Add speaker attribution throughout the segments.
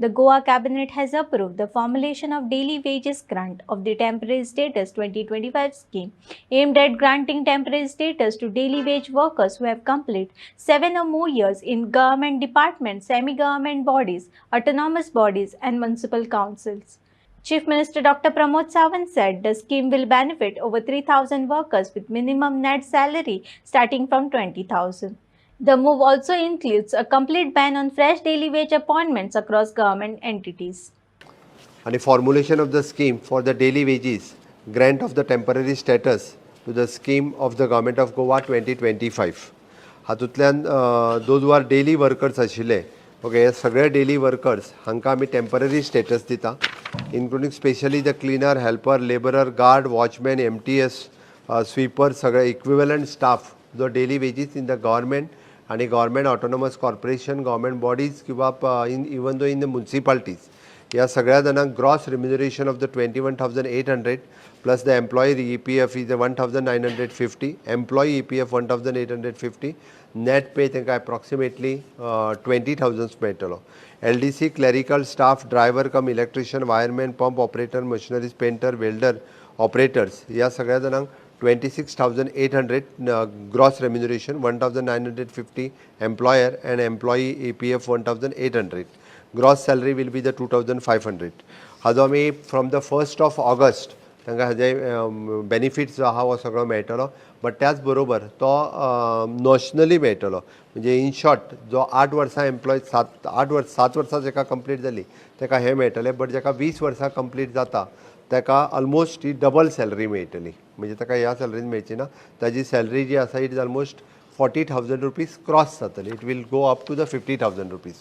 Speaker 1: The Goa Cabinet has approved the formulation of daily wages grant of the Temporary Status 2025 scheme, aimed at granting temporary status to daily wage workers who have completed 7 or more years in government departments, semi-government bodies, autonomous bodies, and municipal councils. Chief Minister Dr. Pramod Sawant said the scheme will benefit over 3,000 workers with minimum net salary starting from 20,000. The move also includes a complete ban on fresh daily wage appointments across government entities.
Speaker 2: And a formulation of the scheme for the daily wages, grant of the temporary status to the scheme of the Government of Goa 2025. हातूंतल्यान those who are daily workers आशिल्ले, okay, हे सगळे daily workers हांकां आमी temporary status दिता, including specially the cleaner, helper, labourer, guard, watchman, MTS, sweeper, सगळे equivalent staff जो daily wages in the government आणि government autonomous corporation, government bodies किंवा even though in the municipalities, ह्या सगळ्या जाणांक gross remuneration of the 21,800 plus the employee EPF is 1,950, employee EPF 1,850, net pay तांकां approximately 20,000 मेळटलो. LDC, clerical staff, driver cum electrician, wireman, pump operator, machineries, painter, welder, operators ह्या सगळ्या जाणांक 26,800 gross remuneration, 1,950 employer and employee EPF 1,800. Gross salary will be the 2,500. हाजो आमी from the 1st of August तांकां हाजे benefits जो आहा हो सगळो मेळटलो. बट त्याच बरोबर तो नॅशनली मेळटलो. म्हणजे इन शॉर्ट जो 8 वर्सां एम्प्लॉय 7 वर्सां जेका कंप्लीट जाली ताका हे मेळटले. बट जेका 20 वर्सां कंप्लीट जाता ताका ऑलमोस्ट ही डबल सॅलरी मेळटली. म्हणजे ताका ह्या सॅलरीन मेळची ना. ताजी सॅलरी जी आसा it is almost 40,000 rupees cross जातली. It will go up to the 50,000 rupees.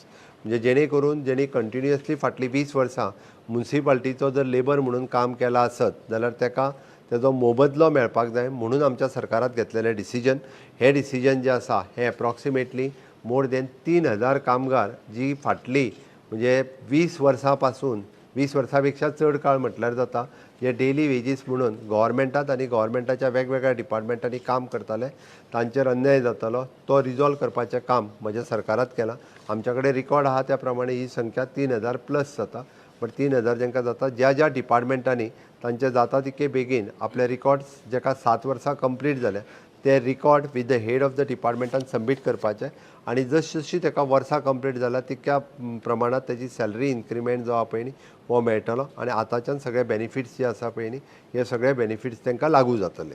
Speaker 2: म्हणजे जेणे करून जेणी कंटिन्युअसली फाटली 20 वर्सां म्युनिसिपालिटीचो जर लेबर म्हणून काम केलां आसत जाल्यार ताका तेजो मोबदलो मेळपाक जाय म्हणून आमच्या सरकारात घेतलेलें डिसिजन. हे डिसिजन जे आसा हे एप्रॉक्सिमेटली मोर देन 3,000 कामगार जी फाटली म्हणजे 20 वर्सां पासून 20 वर्सां पेक्षा चड काळ म्हटल्यार जाता जे डेली वेजीस म्हणून गव्हर्मेंटात आनी गव्हर्मेंटाच्या वेगवेगळ्या डिपार्टमेंटांनी काम करताले तांचेर अन्याय जातालो तो रिजॉल्व करपाचें काम म्हज्या सरकारात केलां. आमच्या कडेन रिकॉर्ड आहा त्या प्रमाणे ही संख्या 3,000 प्लस जाता. बट 3,000 जेंकां जाता ज्या डिपार्टमेंटांनी तांचे जाता तितके बेगीन आपले रिकॉर्ड्स जेका 7 वर्सां कंप्लीट जाल्या ते record with the head of the डिपार्टमेंटान सबमीट करपाचे आनी जशी ताका वर्सां कंप्लीट जाल्या तितक्या प्रमाणात ताजी सॅलरी इन्क्रिमेंट जो आहा पळय न्ही हो मेळटलो. आनी आतांच्यान सगळे बेनिफिट्स जे आसा पळय न्ही हे सगळे बेनिफिट्स तांकां लागू जातले.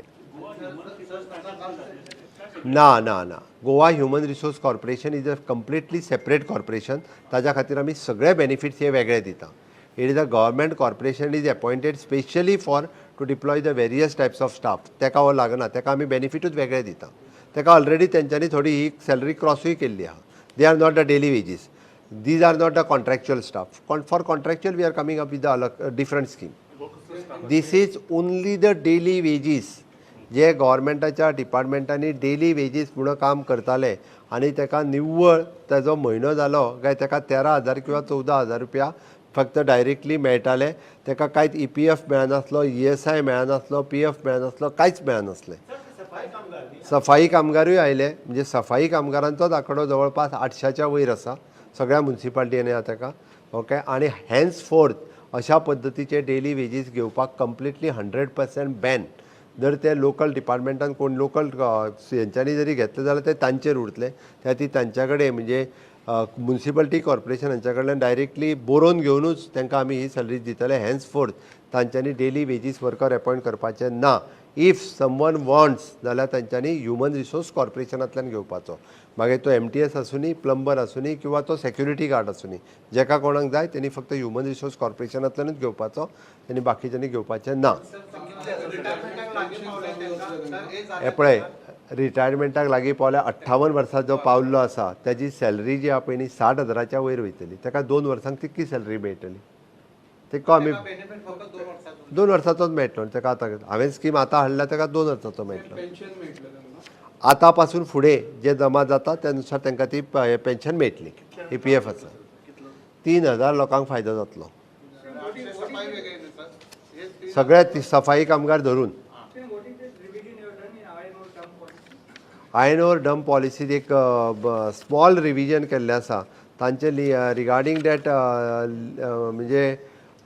Speaker 2: ना ना ना Goa human resource corporation is a completely separate corporation. ताज्या खातीर आमी सगळे बेनिफिट्स हे वेगळे दिता. It is a government corporation is appointed specially for to deploy the various types of staff. ताका हो लागना. ताका आमी बेनिफिटूच वेगळे दिता. ताका ऑलरेडी तेंच्यांनी थोडी ही सॅलरी क्रॉसूय केल्ली आहा. They are not the daily wages. These are not the contractual staff. For contractual we are coming up with the different scheme. This is only the daily wages जे गव्हर्मेंटाच्या डिपार्टमेंटांनी डेली वेजीस म्हणून काम करताले आनी ताका निव्वळ ताजो म्हयनो जालो काय ताका 13,000 किंवा 14,000 रुपया फक्त डायरेक्टली मेळटाले. ताका कांयच EPF मेळनासलो, ESI मेळनासलो, PF मेळनासलो, कांयच मेळनासलें. सफाई कामगारूय आयले. म्हणजे सफाई कामगारांचोच आंकडो जवळपास 800च्या वयर आसा सगळ्या म्युनिसिपालिटींनी आहा ताका. ओके. आनी हॅन्स फोर्थ अशा पद्दतीचे डेली वेजीस घेवपाक कंप्लिटली 100% बॅन. जर ते लोकल डिपार्टमेंटान कोण लोकल हेंच्यांनी जरी घेतले जाल्यार ते तांचेर उरतले. त्या ती तांच्या कडेन म्हणजे म्युनिसिपालिटी कॉर्पोरेशन हांच्या कडल्यान डायरेक्टली बरोवन घेवनूच तांकां आमी ही सॅलरी दितले. हॅन्स फोर्थ तांच्यांनी डेली वेजीस वर्कर अपॉयंट करपाचे ना. इफ समवन वॉन्ट्स जाल्यार तांच्यांनी ह्युमन रिसोर्स कॉर्पोरेशनांतल्यान घेवपाचो. मागीर तो MTS आसूनी, प्लंबर आसूनी किंवा तो सेक्युरिटी गार्ड आसूनी, जेका कोणाक जाय तेणी फक्त ह्युमन रिसोर्स कॉर्पोरेशनांतल्यानूच घेवपाचो. तेणी बाकीच्यांनी घेवपाचें ना. हे पळय रिटायरमेंटाक लागीं पावल्या 58 वर्सां जो पावल्लो आसा त्याची सॅलरी जी आहा पळय न्ही 60,000च्या वयर वयतली. ताका 2 वर्सांक तितकी सॅलरी मेळटली. ताका आमी 2 वर्सांचोच मेळटलो. ताका आतां हांवें स्कीम आतां हाडल्या ताका 2 वर्सांचो मेळटलो. आतां पासून फुडें जे जमा जाता त्या नुसार तांकां ती पेन्शन मेळटली. EPF आसा 3,000 लोकांक फायदो जातलो. सगळे सफाई कामगार धरून. आयन ओवर डंप पॉलिसीत एक स्मॉल रिविजन केल्लें आसा. तांचे रिगार्डींग दॅट म्हणजे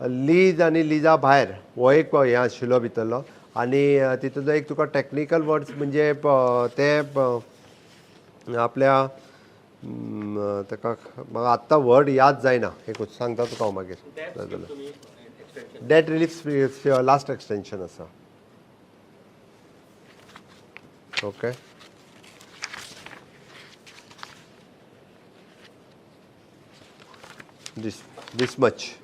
Speaker 2: लीज आनी लिजा भायर हो एक हें आशिल्लो भितरलो आनी तितूंतलो एक तुका टॅक्निकल वर्ड्स म्हणजे ते आपल्या ताका म्हाका आत्तां वर्ड याद जायना एक सांगता तुका हांव मागीर डेट रिलीफ लास्ट एक्सटेंशन आसा ओके this much